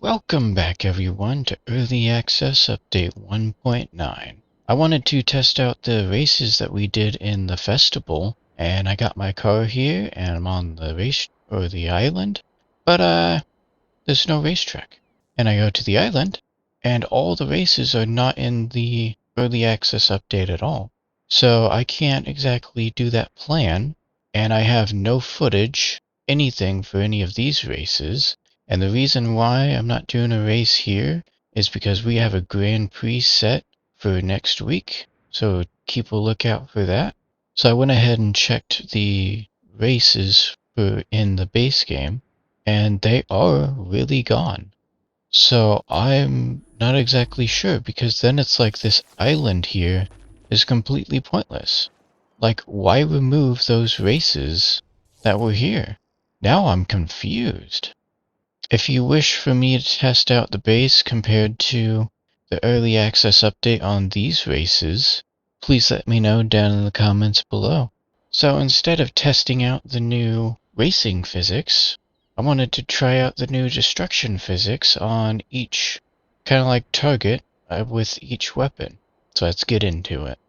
Welcome back everyone to Early Access Update 1.9. I wanted to test out the races that we did in the festival, and I got my car here and I'm on the race or the island, but there's no racetrack. And I go to the island and all the races are not in the Early Access Update at all. So I can't exactly do that plan, and I have no footage, anything for any of these races. And the reason why I'm not doing a race here is because we have a Grand Prix set for next week, so keep a lookout for that. So I went ahead and checked the races in the base game, and they are really gone. So I'm not exactly sure, because then it's like this island here is completely pointless. Like, why remove those races that were here? Now I'm confused. If you wish for me to test out the base compared to the early access update on these races, please let me know down in the comments below. So instead of testing out the new racing physics, I wanted to try out the new destruction physics on each kind of like target with each weapon. So let's get into it.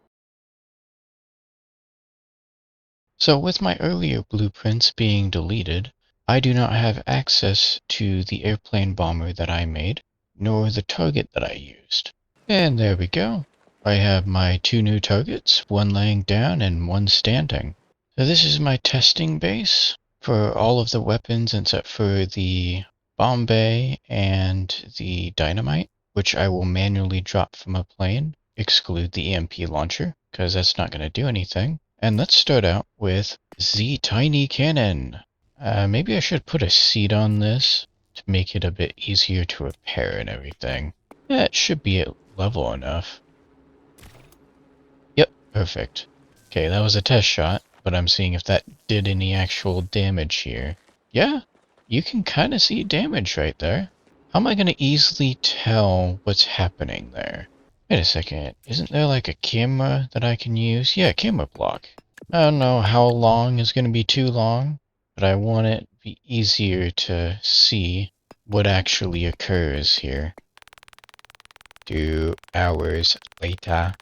So with my earlier blueprints being deleted, I do not have access to the airplane bomber that I made, nor the target that I used. And there we go. I have my two new targets, one laying down and one standing. So this is my testing base for all of the weapons except for the bomb bay and the dynamite, which I will manually drop from a plane, exclude the EMP launcher, because that's not going to do anything. And let's start out with the tiny cannon. Maybe I should put a seat on this to make it a bit easier to repair and everything. Yeah, it should be at level enough. Yep, perfect. Okay, that was a test shot, but I'm seeing if that did any actual damage here. Yeah, you can kind of see damage right there. How am I going to easily tell what's happening there? Wait a second, isn't there like a camera that I can use? Yeah, camera block. I don't know how long is going to be too long, but I want it to be easier to see what actually occurs here. 2 hours later.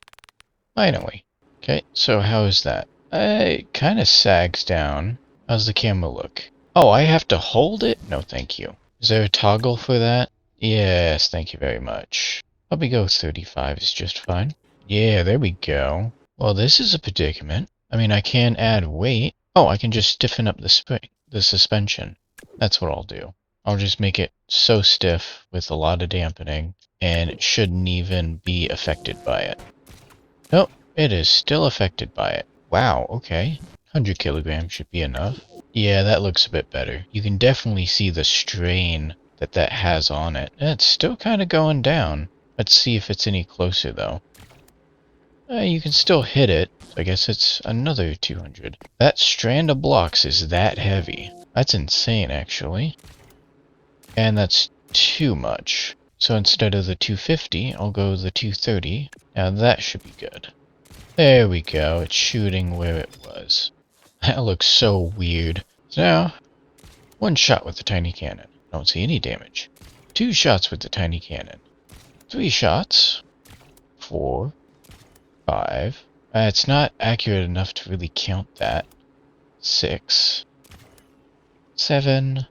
Finally. Okay, so how is that? It kind of sags down. How's the camera look? Oh, I have to hold it? No, thank you. Is there a toggle for that? Yes, thank you very much. Probably go 35 is just fine. Yeah, there we go. Well, this is a predicament. I mean, I can add weight. Oh, I can just stiffen up the suspension. That's what I'll do. I'll just make it so stiff with a lot of dampening, and it shouldn't even be affected by it. Nope, it is still affected by it. Wow, okay. 100 kilograms should be enough. Yeah, that looks a bit better. You can definitely see the strain that has on it. And it's still kind of going down. Let's see if it's any closer, though. You can still hit it. So I guess it's another 200. That strand of blocks is that heavy. That's insane, actually. And that's too much. So instead of the 250, I'll go the 230. Now that should be good. There we go, it's shooting where it was. That looks so weird. So now, one shot with the tiny cannon. Don't see any damage. 2 shots with the tiny cannon. 3 shots. 4. 5. It's not accurate enough to really count that. 6. 7.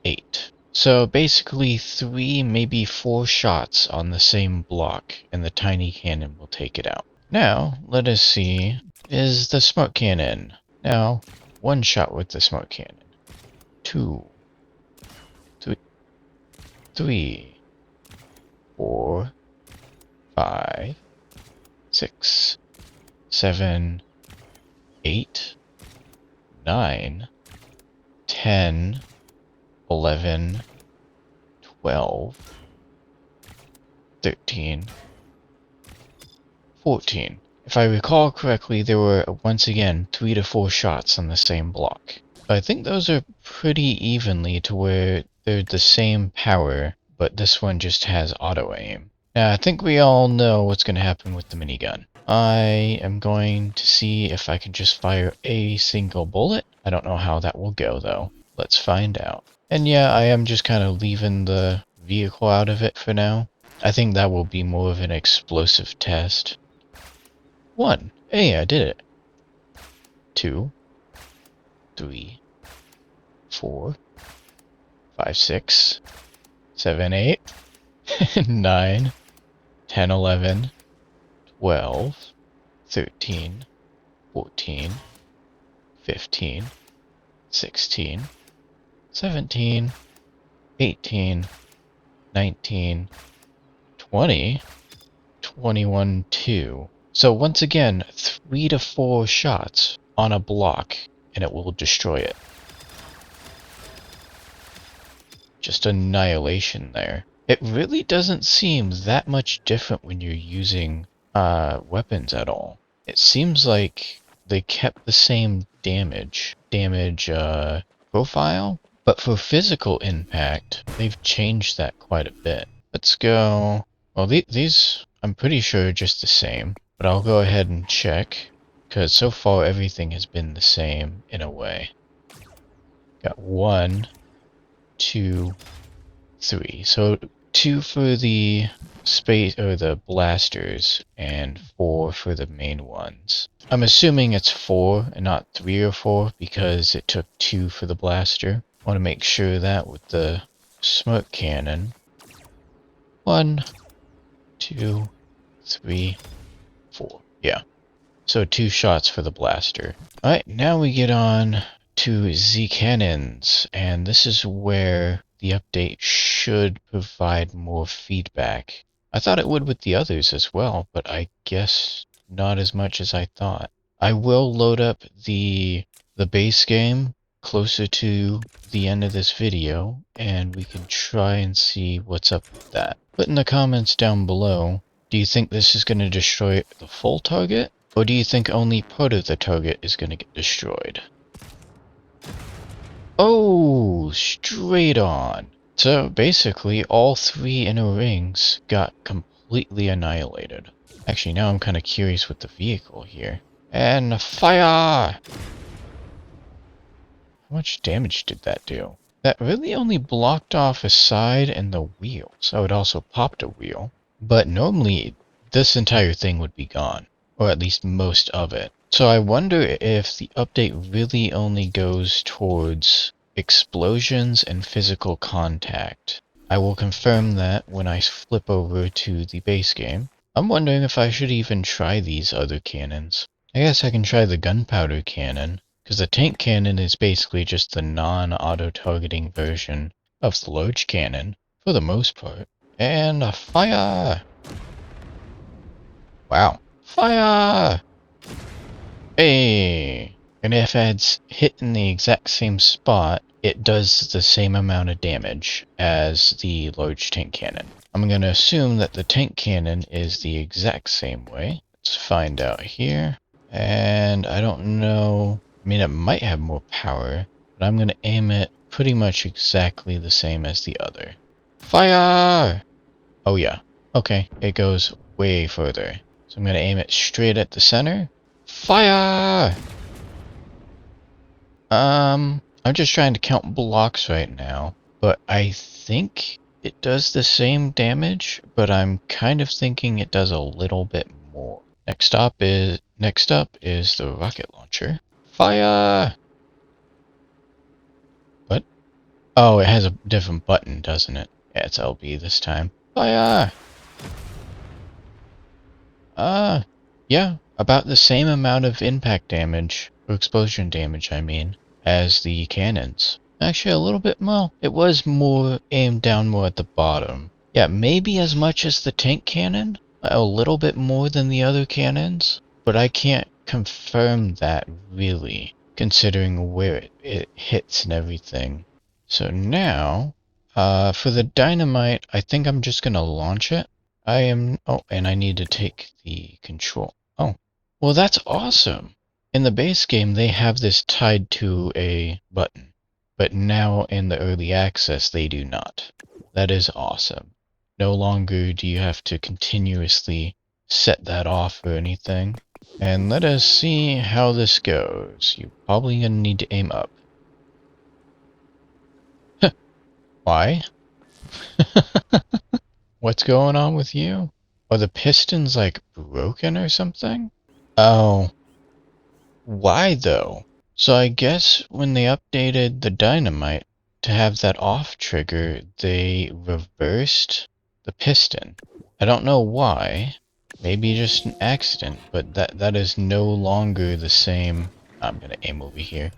8. So basically 3, maybe 4 shots on the same block, and the tiny cannon will take it out. Now, let us see, is the smoke cannon. Now, 1 shot with the smoke cannon. 2. 3. 4. 5. 6. 7. 8. 9. 10. 11, 12, 13, 14. If I recall correctly, there were once again 3 to 4 shots on the same block. But I think those are pretty evenly to where they're the same power, but this one just has auto aim. Now I think we all know what's going to happen with the minigun. I am going to see if I can just fire a single bullet. I don't know how that will go though. Let's find out. And yeah, I am just kind of leaving the vehicle out of it for now. I think that will be more of an explosive test. 1. Hey, I did it. 2, 3, 4, 5, 6, 7, 8, 9, 10, 11, 12, 13, 14, 15, 16, 17, 18, 19, 20, 21, 2. So once again, 3 to 4 shots on a block and it will destroy it. Just annihilation there. It really doesn't seem that much different when you're using weapons at all. It seems like they kept the same damage profile, but for physical impact, they've changed that quite a bit. Let's go. Well, these I'm pretty sure are just the same, but I'll go ahead and check because so far everything has been the same in a way. Got 1, 2, 3. So 2 for the space or the blasters and 4 for the main ones. I'm assuming it's 4 and not 3 or 4 because it took 2 for the blaster. I want to make sure that with the smoke cannon. 1, 2, 3, 4. Yeah. So 2 shots for the blaster. Alright, now we get on to Z cannons, and this is where the update should provide more feedback. I thought it would with the others as well, but I guess not as much as I thought. I will load up the base game closer to the end of this video, and we can try and see what's up with that. Put in the comments down below, do you think this is going to destroy the full target? Or do you think only part of the target is going to get destroyed? Oh, straight on. So basically, all 3 inner rings got completely annihilated. Actually, now I'm kind of curious with the vehicle here. And fire! How much damage did that do? That really only blocked off a side and the wheels. Oh, it also popped a wheel. But normally, this entire thing would be gone. Or at least most of it. So I wonder if the update really only goes towards explosions and physical contact. I will confirm that when I flip over to the base game. I'm wondering if I should even try these other cannons. I guess I can try the gunpowder cannon, because the tank cannon is basically just the non-auto-targeting version of the large cannon, for the most part. And fire! Wow. Fire! Hey! And if it's hit in the exact same spot, it does the same amount of damage as the large tank cannon. I'm going to assume that the tank cannon is the exact same way. Let's find out here. And I don't know. I mean, it might have more power, but I'm going to aim it pretty much exactly the same as the other. Fire! Oh yeah. Okay, it goes way further. So I'm going to aim it straight at the center. Fire! I'm just trying to count blocks right now, but I think it does the same damage, but I'm kind of thinking it does a little bit more. Next up is the rocket launcher. Fire! What? Oh, it has a different button, doesn't it? Yeah, it's LB this time. Fire! Yeah, about the same amount of impact damage, or explosion damage, I mean, as the cannons. Actually, a little bit more. It was more aimed down more at the bottom. Yeah, maybe as much as the tank cannon, a little bit more than the other cannons, but I can't confirm that really, considering where it hits and everything. So now, for the dynamite, I think I'm just gonna launch it. Oh, and I need to take the control. Oh, well, that's awesome. In the base game, they have this tied to a button, but now in the early access, they do not. That is awesome. No longer do you have to continuously set that off or anything. And let us see how this goes. You're probably going to need to aim up. Why? What's going on with you? Are the pistons, like, broken or something? Oh, why though? So I guess when they updated the dynamite to have that off trigger, they reversed the piston. I don't know why. Maybe just an accident, but that is no longer the same. I'm gonna aim over here.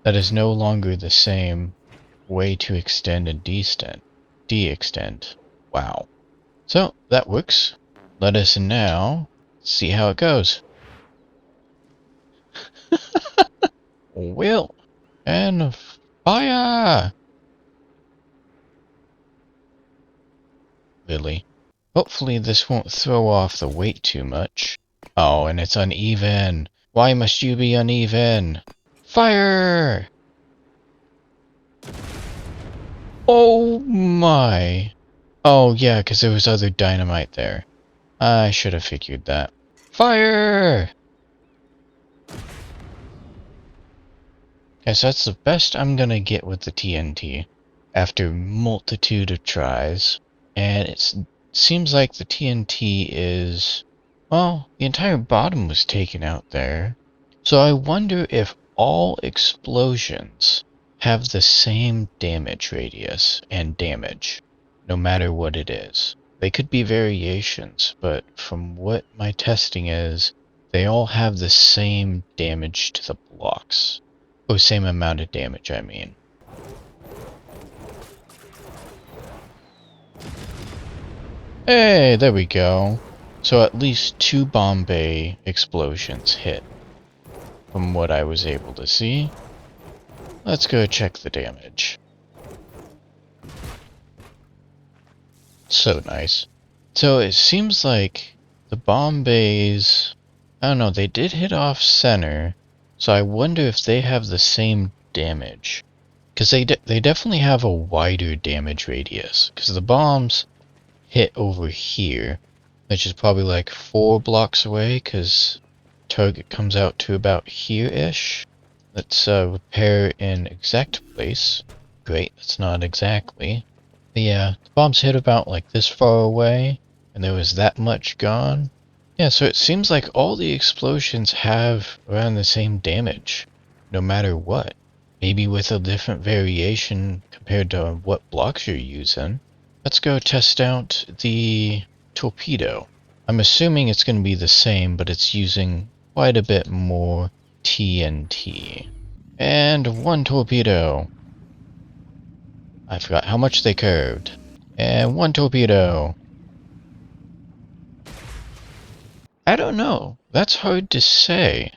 That is no longer the same way to extend and de-extend. Wow. So that works. Let us now see how it goes. Will and fire! Really? Hopefully this won't throw off the weight too much. Oh, and it's uneven. Why must you be uneven? Fire! Oh my. Oh yeah, because there was other dynamite there. I should have figured that. Fire! Guess that's the best I'm gonna get with the TNT after multitude of tries. And it seems like the TNT is, well, the entire bottom was taken out there. So I wonder if all explosions have the same damage radius and damage, no matter what it is. They could be variations, but from what my testing is, they all have the same damage to the blocks. Or same amount of damage, I mean. Hey, there we go. So at least 2 Bombay explosions hit, from what I was able to see. Let's go check the damage. So nice. So it seems like the Bombays, I don't know, they did hit off center, so I wonder if they have the same damage. Because they definitely have a wider damage radius, because the bombs hit over here, which is probably like 4 blocks away, because target comes out to about here-ish. Let's repair in exact place. Great, that's not exactly. But yeah, the bombs hit about like this far away, and there was that much gone. Yeah, so it seems like all the explosions have around the same damage, no matter what. Maybe with a different variation compared to what blocks you're using. Let's go test out the torpedo. I'm assuming it's going to be the same, but it's using quite a bit more TNT. And 1 torpedo. I forgot how much they curved. And 1 torpedo. I don't know. That's hard to say.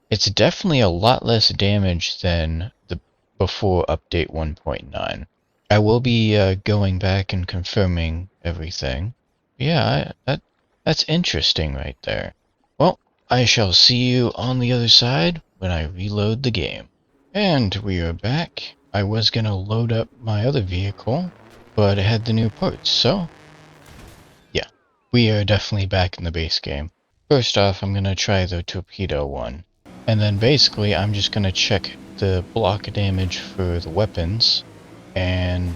It's definitely a lot less damage than the before update 1.9. I will be going back and confirming everything. Yeah, that's interesting right there. Well, I shall see you on the other side when I reload the game. And we are back. I was gonna load up my other vehicle, but it had the new parts, so yeah, we are definitely back in the base game. First off, I'm gonna try the torpedo one. And then basically, I'm just gonna check the block damage for the weapons, and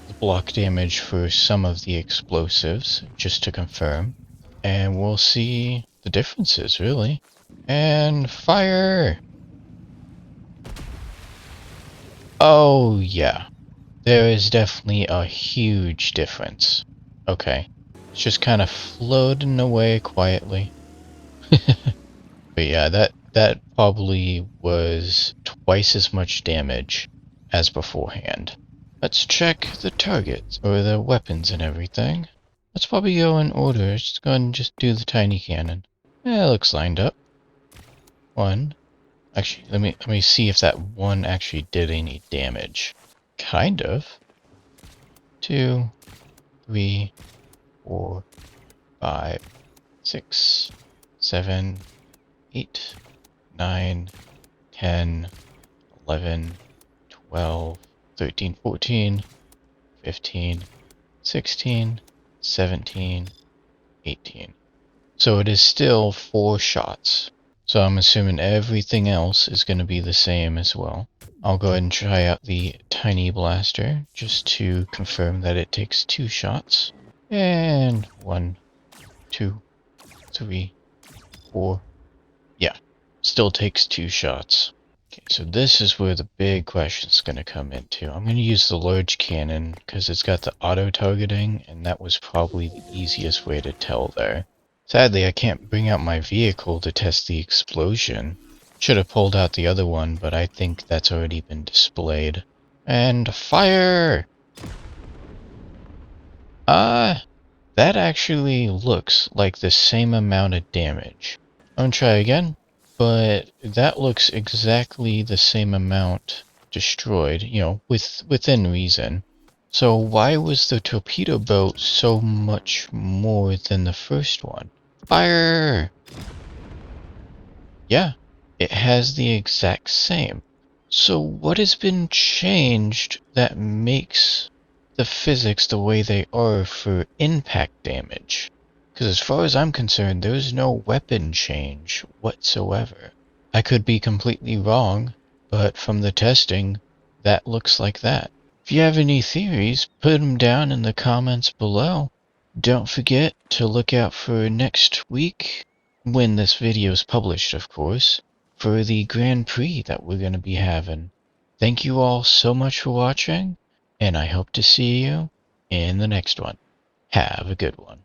the block damage for some of the explosives, just to confirm. And we'll see the differences, really. And fire! Oh, yeah. There is definitely a huge difference. Okay. It's just kind of floating away quietly. But yeah, that probably was twice as much damage as beforehand. Let's check the targets, or the weapons and everything. Let's probably go in order. Just go ahead and just do the tiny cannon. Yeah, it looks lined up. 1. Actually, let me see if that 1 actually did any damage. Kind of. 2, 3, 4, 5, 6, 7, 8, 9, 10, 11, 12, 13, 14, 15, 16, 17, 18. So it is still 4 shots. So I'm assuming everything else is going to be the same as well. I'll go ahead and try out the tiny blaster just to confirm that it takes 2 shots. And 1, 2, 3, 4. Yeah, still takes 2 shots. Okay, so this is where the big question is going to come into. I'm going to use the large cannon because it's got the auto targeting, and that was probably the easiest way to tell there. Sadly, I can't bring out my vehicle to test the explosion. Should have pulled out the other one, but I think that's already been displayed. And fire! That actually looks like the same amount of damage. I'm gonna try again, but that looks exactly the same amount destroyed, within reason. So why was the torpedo boat so much more than the first one? Fire! Yeah, it has the exact same. So what has been changed that makes the physics the way they are for impact damage? Because as far as I'm concerned, there's no weapon change whatsoever. I could be completely wrong, but from the testing, that looks like that. If you have any theories, put them down in the comments below. Don't forget to look out for next week, when this video is published, of course, for the Grand Prix that we're going to be having. Thank you all so much for watching, and I hope to see you in the next one. Have a good one.